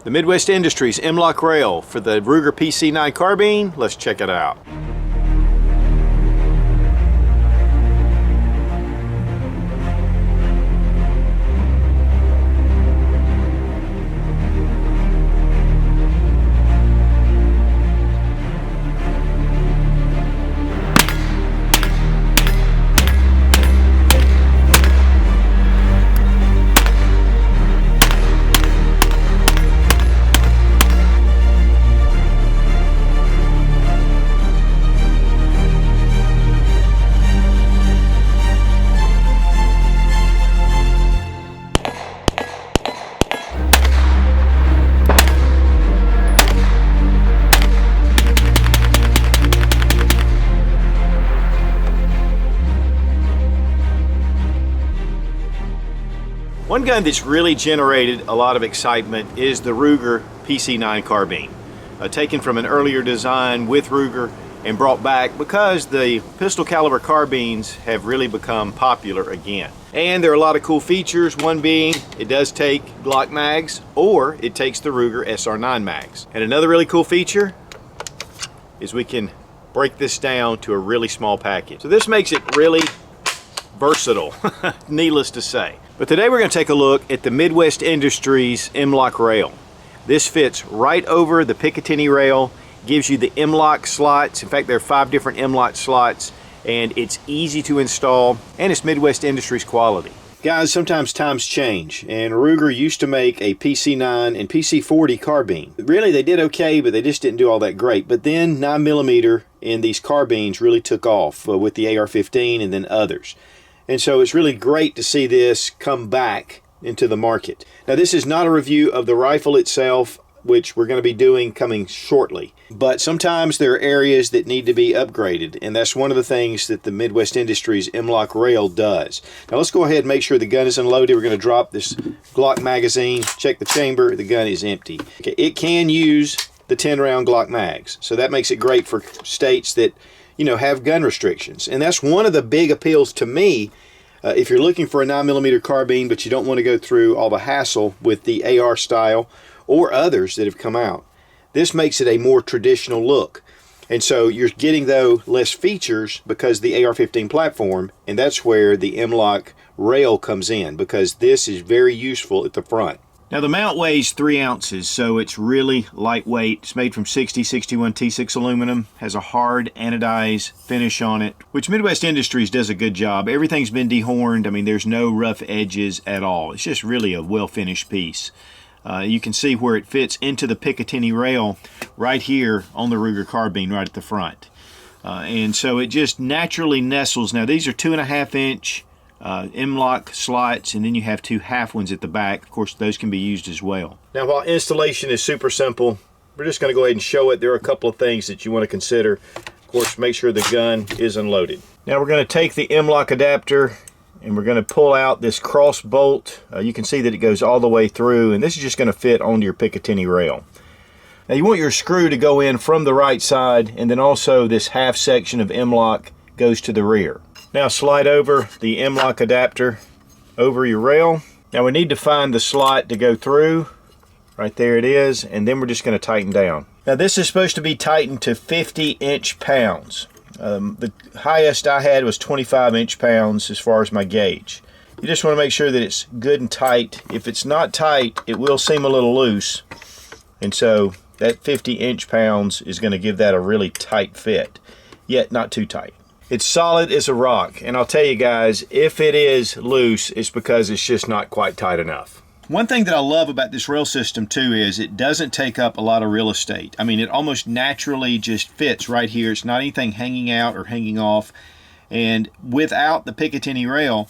The Midwest Industries M-Lok rail for the Ruger PC9 Carbine. Let's check it out. One gun that's really generated a lot of excitement is the Ruger PC9 Carbine, taken from an earlier design with Ruger and brought back because the pistol caliber carbines have really become popular again. And there are a lot of cool features, one being it does take Glock mags or it takes the Ruger SR9 mags. And another really cool feature is we can break this down to a really small package. So this makes it really versatile, needless to say. But today we're going to take a look at the Midwest Industries M-Lok rail. This fits right over the Picatinny rail, gives you the M-Lok slots. In fact, there are 5 different M-Lok slots, and it's easy to install, and it's Midwest Industries quality. Guys, sometimes times change, and Ruger used to make a PC9 and PC40 carbine. Really, they did okay, but they just didn't do all that great. But then 9mm in these carbines really took off with the AR-15 and then others. And so it's really great to see this come back into the market. Now, this is not a review of the rifle itself, which we're going to be doing coming shortly. But sometimes there are areas that need to be upgraded, and that's one of the things that the Midwest Industries M-Lok rail does. Now let's go ahead and make sure the gun is unloaded. We're going to drop this Glock magazine, check the chamber, the gun is empty. Okay, it can use the 10-round Glock mags, so that makes it great for states that, you know, have gun restrictions. And that's one of the big appeals to me. If you're looking for a 9mm carbine but you don't want to go through all the hassle with the AR style or others that have come out, this makes it a more traditional look. And so you're getting, though, less features because the AR-15 platform, and that's where the M-Lok rail comes in, because this is very useful at the front. Now the mount weighs 3 ounces, so it's really lightweight. It's made from 6061 T6 aluminum, has a hard anodized finish on it, which Midwest Industries does a good job. Everything's been dehorned. I mean, there's no rough edges at all. It's just really a well-finished piece. You can see where it fits into the Picatinny rail right here on the Ruger carbine right at the front. And so it just naturally nestles. Now these are 2.5-inch M-Lok slots, and then you have 2 half ones at the back. Of course, those can be used as well. Now, while installation is super simple, we're just going to go ahead and show it. There are a couple of things that you want to consider. Of course, make sure the gun is unloaded. Now we're going to take the M-Lok adapter and we're going to pull out this cross bolt. You can see that it goes all the way through, and this is just going to fit onto your Picatinny rail. Now you want your screw to go in from the right side, and then also this half section of M-Lok goes to the rear. Now slide over the M-Lok adapter over your rail. Now we need to find the slot to go through. Right there it is, and then we're just going to tighten down. Now this is supposed to be tightened to 50 inch-pounds. The highest I had was 25 inch-pounds as far as my gauge. You just want to make sure that it's good and tight. If it's not tight, it will seem a little loose. And so that 50 inch-pounds is going to give that a really tight fit, yet not too tight. It's solid as a rock, and I'll tell you guys, if it is loose, it's because it's just not quite tight enough. One thing that I love about this rail system too is it doesn't take up a lot of real estate. I mean, it almost naturally just fits right here. It's not anything hanging out or hanging off, and without the Picatinny rail,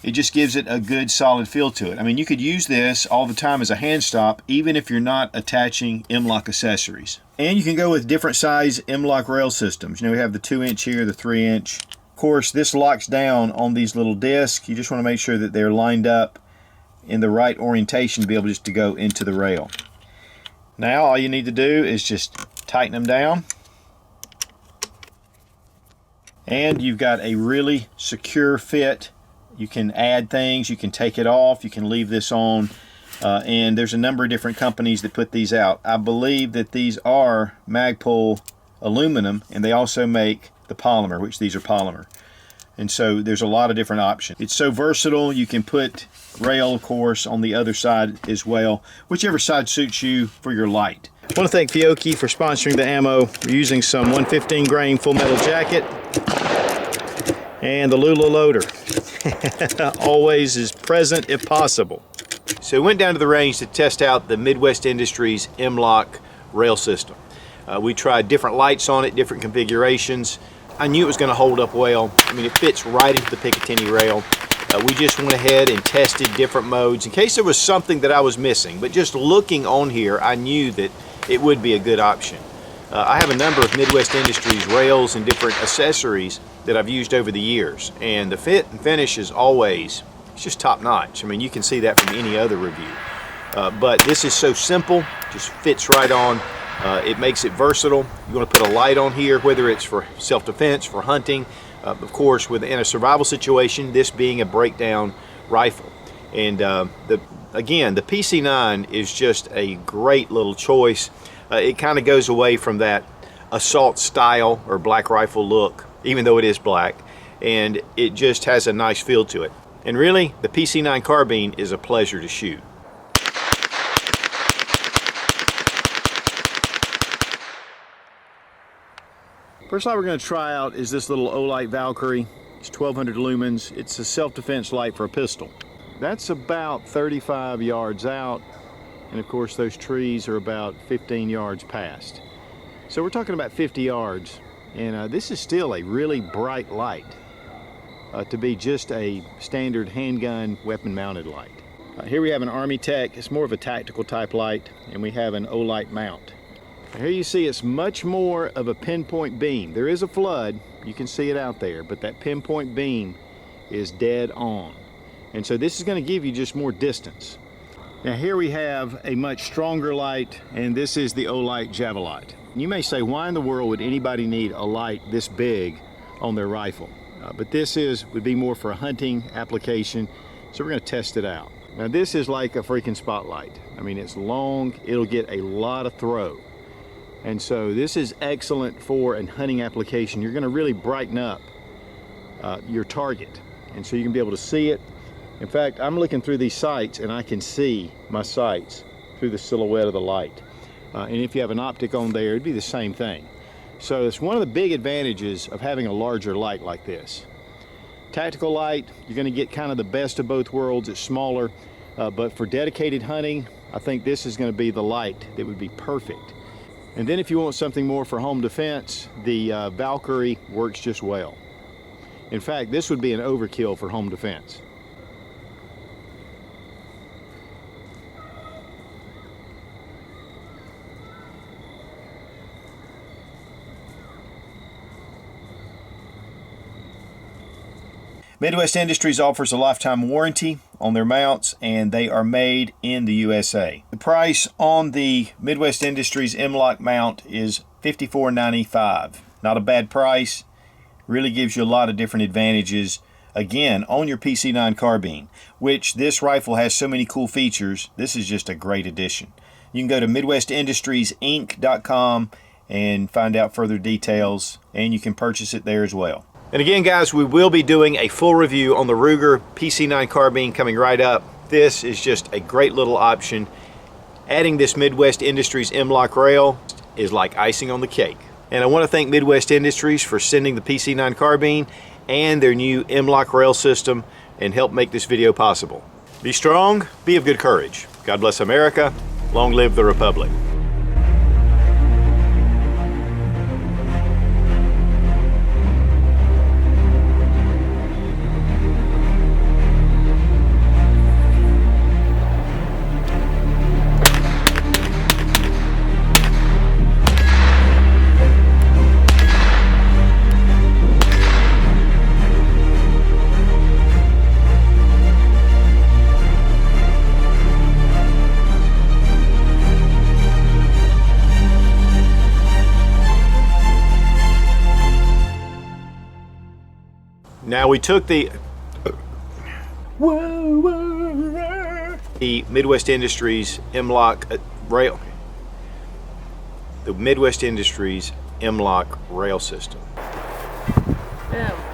it just gives it a good solid feel to it. I mean, you could use this all the time as a hand stop, even if you're not attaching M-Lok accessories. And you can go with different size M-Lok rail systems. You know, we have the 2-inch here, the 3-inch. Of course, this locks down on these little discs. You just want to make sure that they're lined up in the right orientation to be able just to go into the rail. Now all you need to do is just tighten them down, and you've got a really secure fit. You can add things, you can take it off, you can leave this on and there's a number of different companies that put these out. I believe that these are Magpul aluminum, and they also make the polymer, which these are polymer. And so there's a lot of different options. It's so versatile. You can put rail, of course, on the other side as well, whichever side suits you for your light. I want to thank Fiocchi for sponsoring the ammo. We're using some 115 grain full metal jacket and the Lula loader. Always is present if possible. So we went down to the range to test out the Midwest Industries M-Lok rail system. We tried different lights on it, different configurations. I knew it was going to hold up well. I mean, it fits right into the Picatinny rail. We just went ahead and tested different modes in case there was something that I was missing. But just looking on here, I knew that it would be a good option. I have a number of Midwest Industries rails and different accessories that I've used over the years, and the fit and finish is always, it's just top notch. I mean, you can see that from any other review. But this is so simple, just fits right on. It makes it versatile. You want to put a light on here, whether it's for self-defense, for hunting, of course, in a survival situation, this being a breakdown rifle. And again, the PC9 is just a great little choice. It kind of goes away from that assault style or black rifle look, even though it is black, and it just has a nice feel to it. And really, the PC9 carbine is a pleasure to shoot. First light we're going to try out is this little Olight Valkyrie. It's 1200 lumens. It's a self-defense light for a pistol. That's about 35 yards out, and of course those trees are about 15 yards past. So we're talking about 50 yards, and this is still a really bright light to be just a standard handgun weapon mounted light. Here we have an Army Tech. It's more of a tactical type light, and we have an Olight mount. Here you see it's much more of a pinpoint beam. There is a flood, you can see it out there, but that pinpoint beam is dead on. And so this is going to give you just more distance. Now here we have a much stronger light, and this is the Olight Javelot. You may say, why in the world would anybody need a light this big on their rifle? But this would be more for a hunting application, so we're going to test it out. Now this is like a freaking spotlight. I mean, it's long, it'll get a lot of throw. And so this is excellent for a hunting application. You're going to really brighten up your target, and so you can be able to see it. In fact, I'm looking through these sights and I can see my sights through the silhouette of the light. And if you have an optic on there, it'd be the same thing. So it's one of the big advantages of having a larger light like this. Tactical light, you're going to get kind of the best of both worlds. It's smaller, but for dedicated hunting, I think this is going to be the light that would be perfect. And then if you want something more for home defense, the Valkyrie works just well. In fact, this would be an overkill for home defense. Midwest Industries offers a lifetime warranty on their mounts, and they are made in the USA. The price on the Midwest Industries M-Lok mount is $54.95. Not a bad price. Really gives you a lot of different advantages, again, on your PC9 carbine, which this rifle has so many cool features. This is just a great addition. You can go to MidwestIndustriesInc.com and find out further details, and you can purchase it there as well. And again, guys, we will be doing a full review on the Ruger PC9 carbine coming right up. This is just a great little option. Adding this Midwest Industries M-Lok rail is like icing on the cake. And I want to thank Midwest Industries for sending the PC9 carbine and their new M-Lok rail system and help make this video possible. Be strong, be of good courage. God bless America. Long live the Republic. Now we took the The Midwest Industries M-Lok rail. The Midwest Industries M-Lok rail system. Boom.